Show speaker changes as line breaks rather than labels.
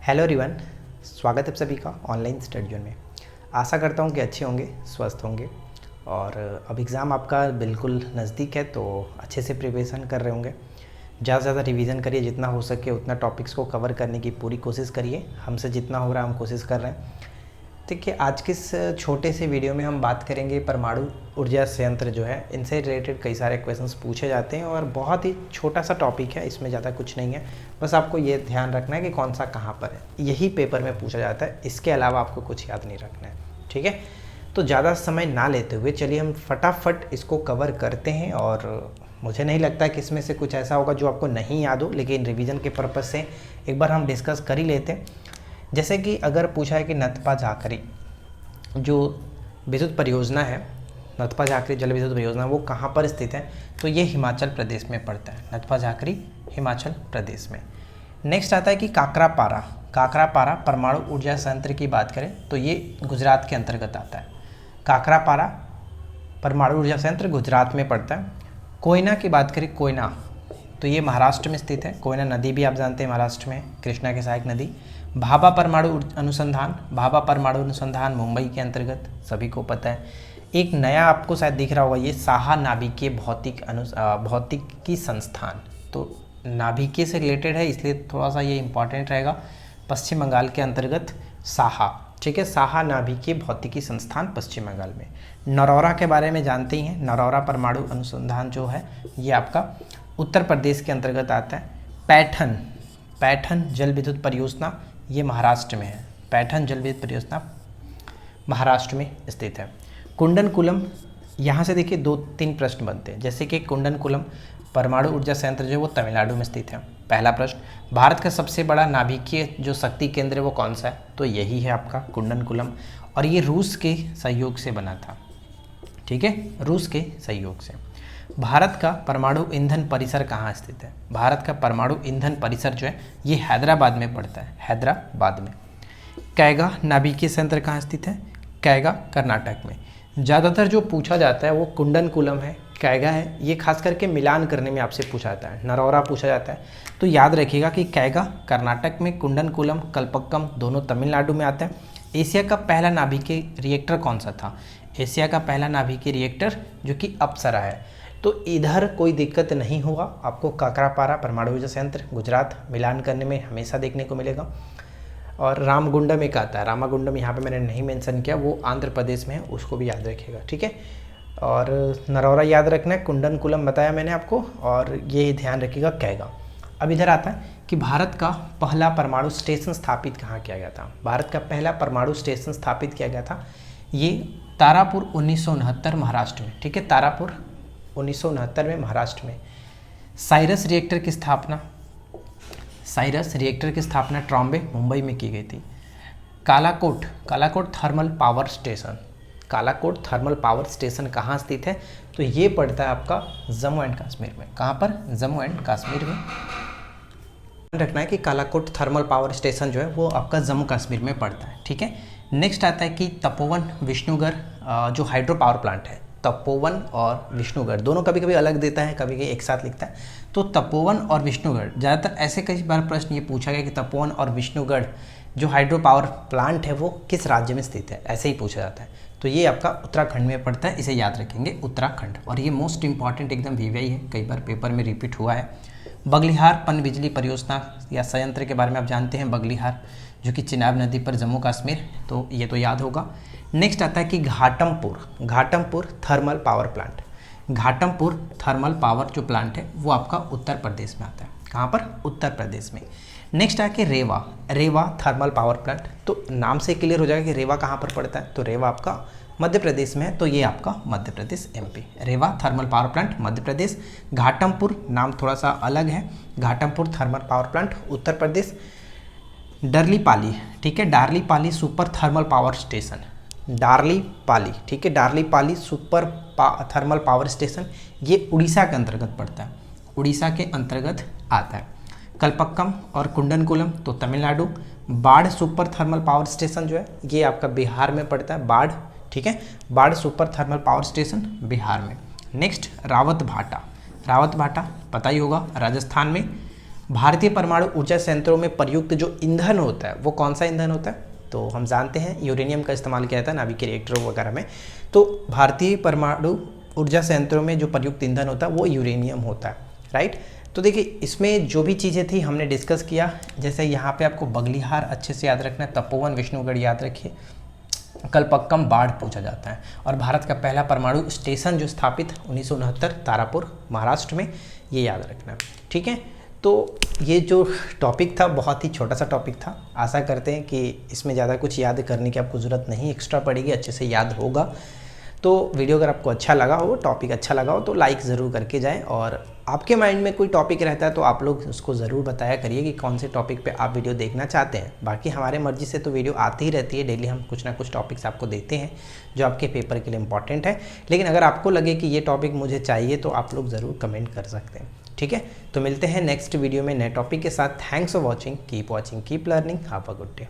Hello everyone, स्वागत है आप सभी का ऑनलाइन स्टडी जोन में। आशा करता हूँ कि अच्छे होंगे, स्वस्थ होंगे और अब एग्ज़ाम आपका बिल्कुल नज़दीक है तो अच्छे से प्रिपरेशन कर रहे होंगे। ज़्यादा से ज़्यादा रिवीजन करिए, जितना हो सके उतना टॉपिक्स को कवर करने की पूरी कोशिश करिए। हमसे जितना हो रहा है हम कोशिश कर रहे हैं। देखिए, आज के इस छोटे से वीडियो में हम बात करेंगे परमाणु ऊर्जा संयंत्र जो है, इनसे रिलेटेड कई सारे क्वेश्चंस पूछे जाते हैं और बहुत ही छोटा सा टॉपिक है, इसमें ज़्यादा कुछ नहीं है। बस आपको ये ध्यान रखना है कि कौन सा कहाँ पर है, यही पेपर में पूछा जाता है। इसके अलावा आपको कुछ याद नहीं रखना है, ठीक है। तो ज़्यादा समय ना लेते हुए चलिए हम फटाफट इसको कवर करते हैं। और मुझे नहीं लगता कि इसमें से कुछ ऐसा होगा जो आपको नहीं याद हो, लेकिन रिवीजन के पर्पज़ से एक बार हम डिस्कस कर ही लेते हैं। जैसे कि अगर पूछा है कि नथपा झाकरी जो विद्युत परियोजना है, नथपा झाकरी जल विद्युत परियोजना, वो कहाँ पर स्थित है, तो ये हिमाचल प्रदेश में पड़ता है। नथपा झाकरी हिमाचल प्रदेश में। नेक्स्ट आता है कि काकरापारा परमाणु ऊर्जा संयंत्र की बात करें तो ये गुजरात के अंतर्गत आता है। काकरापारा परमाणु ऊर्जा संयंत्र गुजरात में पड़ता है। कोयना की बात करें, कोयना तो ये महाराष्ट्र में स्थित है। कोयना नदी भी आप जानते हैं महाराष्ट्र में, कृष्णा की सहायक नदी। भाभा परमाणु अनुसंधान मुंबई के अंतर्गत, सभी को पता है। एक नया आपको शायद दिख रहा होगा, ये साहा नाभिकीय भौतिकी संस्थान, तो नाभिकीय से रिलेटेड है इसलिए थोड़ा सा ये इंपॉर्टेंट रहेगा। पश्चिम बंगाल के अंतर्गत साहा, ठीक है, साहा नाभिकीय भौतिकी संस्थान पश्चिम बंगाल में। नरौरा के बारे में जानते ही हैं, नरौरा परमाणु अनुसंधान जो है ये आपका उत्तर प्रदेश के अंतर्गत आता है। पैठन जल विद्युत परियोजना ये महाराष्ट्र में है। पैठन जल विद्युत परियोजना महाराष्ट्र में स्थित है। कुंडनकुलम, यहाँ से देखिए 2-3 प्रश्न बनते हैं। जैसे कि कुंडनकुलम परमाणु ऊर्जा संयंत्र जो है वो तमिलनाडु में स्थित है। पहला प्रश्न, भारत का सबसे बड़ा नाभिकीय जो शक्ति केंद्र है वो कौन सा है, तो यही है आपका कुंडनकुलम, और ये रूस के सहयोग से बना था, ठीक है, रूस के सहयोग से। भारत का परमाणु ईंधन परिसर कहाँ स्थित है, भारत का परमाणु ईंधन परिसर जो है ये हैदराबाद में पड़ता है, हैदराबाद में। कैगा नाभिकीय संयंत्र कहाँ स्थित है, कैगा कर्नाटक में। ज़्यादातर जो पूछा जाता है वो कुंडनकुलम है, कैगा है, ये खास करके मिलान करने में आपसे पूछा जाता है। नरौरा पूछा जाता है तो याद रखिएगा कि कैगा कर्नाटक में, कुंडनकुलम कल्पक्कम दोनों तमिलनाडु में आते हैं। एशिया का पहला नाभिकीय रिएक्टर कौन सा था, एशिया का पहला नाभिकीय रिएक्टर जो कि अप्सरा है। तो इधर कोई दिक्कत नहीं होगा, आपको काकरापारा परमाणु ऊर्जा संयंत्र गुजरात मिलान करने में हमेशा देखने को मिलेगा। और रामगुंडम एक आता है, रामागुंडम यहाँ पे मैंने नहीं मेंशन किया, वो आंध्र प्रदेश में है, उसको भी याद रखिएगा, ठीक है। और नरौरा याद रखना है, कुंडनकुलम बताया मैंने आपको, और ये ध्यान रखिएगा कैगा। अब इधर आता है कि भारत का पहला परमाणु स्टेशन स्थापित कहाँ किया गया था। भारत का पहला परमाणु स्टेशन स्थापित किया गया था ये तारापुर 1969 महाराष्ट्र में, ठीक है, तारापुर 1969 में महाराष्ट्र में। साइरस रिएक्टर की स्थापना ट्रॉम्बे मुंबई में की गई थी। कालाकोट थर्मल पावर स्टेशन कहाँ स्थित है, तो ये पड़ता है आपका जम्मू एंड कश्मीर में। कहाँ पर, जम्मू एंड कश्मीर में। रखना है कि कालाकोट थर्मल पावर स्टेशन जो है वो आपका जम्मू कश्मीर में पड़ता है, ठीक है। नेक्स्ट आता है कि तपोवन विष्णुगढ़ जो हाइड्रो पावर प्लांट है, तपोवन और विष्णुगढ़ दोनों कभी कभी अलग देता है, कभी कभी एक साथ लिखता है। तो तपोवन और विष्णुगढ़, ज़्यादातर ऐसे कई बार प्रश्न ये पूछा गया कि तपोवन और विष्णुगढ़ जो हाइड्रो पावर प्लांट है वो किस राज्य में स्थित है, ऐसे ही पूछा जाता है। तो ये आपका उत्तराखंड में पड़ता है, इसे याद रखेंगे उत्तराखंड। और ये मोस्ट इंपॉर्टेंट एकदम वीवीआई है, कई बार पेपर में रिपीट हुआ है। बगलिहार पनबिजली परियोजना या संयंत्र के बारे में आप जानते हैं, बगलिहार जो कि चिनाब नदी पर जम्मू कश्मीर, तो ये तो याद होगा। नेक्स्ट आता है कि Ghatampur thermal power plant. Ghatampur thermal power जो प्लांट है वो आपका उत्तर प्रदेश में आता है। कहाँ पर, उत्तर प्रदेश में। नेक्स्ट है कि रेवा थर्मल पावर प्लांट, तो नाम से क्लियर हो जाएगा कि रेवा कहाँ पर पड़ता है, तो रेवा आपका मध्य प्रदेश में है, तो ये आपका मध्य प्रदेश एमपी। रेवा thermal power plant Madhya Pradesh. Ghatampur नाम थोड़ा सा अलग है, Ghatampur thermal power plant Uttar Pradesh. डरलीपाली, ठीक है, डार्लीपाली सुपर थर्मल पावर स्टेशन, डार्लीपाली, ठीक है, डार्लीपाली सुपर थर्मल पावर स्टेशन ये उड़ीसा के अंतर्गत पड़ता है, उड़ीसा के अंतर्गत आता है। कल्पक्कम और कुंडनकुलम तो तमिलनाडु। बाढ़ सुपर थर्मल पावर स्टेशन जो है ये आपका बिहार में पड़ता है, बाढ़, ठीक है, बाढ़ super thermal power station Bihar में। नेक्स्ट रावत भाटा पता ही होगा, राजस्थान में। भारतीय परमाणु ऊर्जा संयंत्रों में प्रयुक्त जो ईंधन होता है वो कौन सा ईंधन होता है? तो हम जानते हैं यूरेनियम का इस्तेमाल किया जाता है नाभिक के रिएक्टरों वगैरह में। तो भारतीय परमाणु ऊर्जा संयंत्रों में जो प्रयुक्त ईंधन होता है वो यूरेनियम होता है, राइट। तो देखिए इसमें जो भी चीज़ें थी हमने डिस्कस किया। जैसे यहाँ पे आपको बगलिहार अच्छे से याद रखना है, तपोवन विष्णुगढ़ याद रखिए, कलपक्कम बाढ़ पूछा जाता है, और भारत का पहला परमाणु स्टेशन जो स्थापित 1969 तारापुर महाराष्ट्र में, ये याद रखना है, ठीक है। तो ये जो टॉपिक था बहुत ही छोटा सा टॉपिक था। आशा करते हैं कि इसमें ज़्यादा कुछ याद करने की आपको ज़रूरत नहीं एक्स्ट्रा पड़ेगी, अच्छे से याद होगा। तो वीडियो अगर आपको अच्छा लगा हो, टॉपिक अच्छा लगा हो तो लाइक ज़रूर करके जाएं, और आपके माइंड में कोई टॉपिक रहता है तो आप लोग उसको ज़रूर बताया करिए कि कौन से टॉपिक पे आप वीडियो देखना चाहते हैं। बाकी हमारे मर्जी से तो वीडियो आती ही रहती है, डेली हम कुछ ना कुछ टॉपिक्स आपको देते हैं जो आपके पेपर के लिए इंपॉर्टेंट है। लेकिन अगर आपको लगे कि ये टॉपिक मुझे चाहिए तो आप लोग ज़रूर कमेंट कर सकते हैं, ठीक है। तो मिलते हैं नेक्स्ट वीडियो में नए टॉपिक के साथ। Thanks for watching, keep watching, keep learning, have a good day.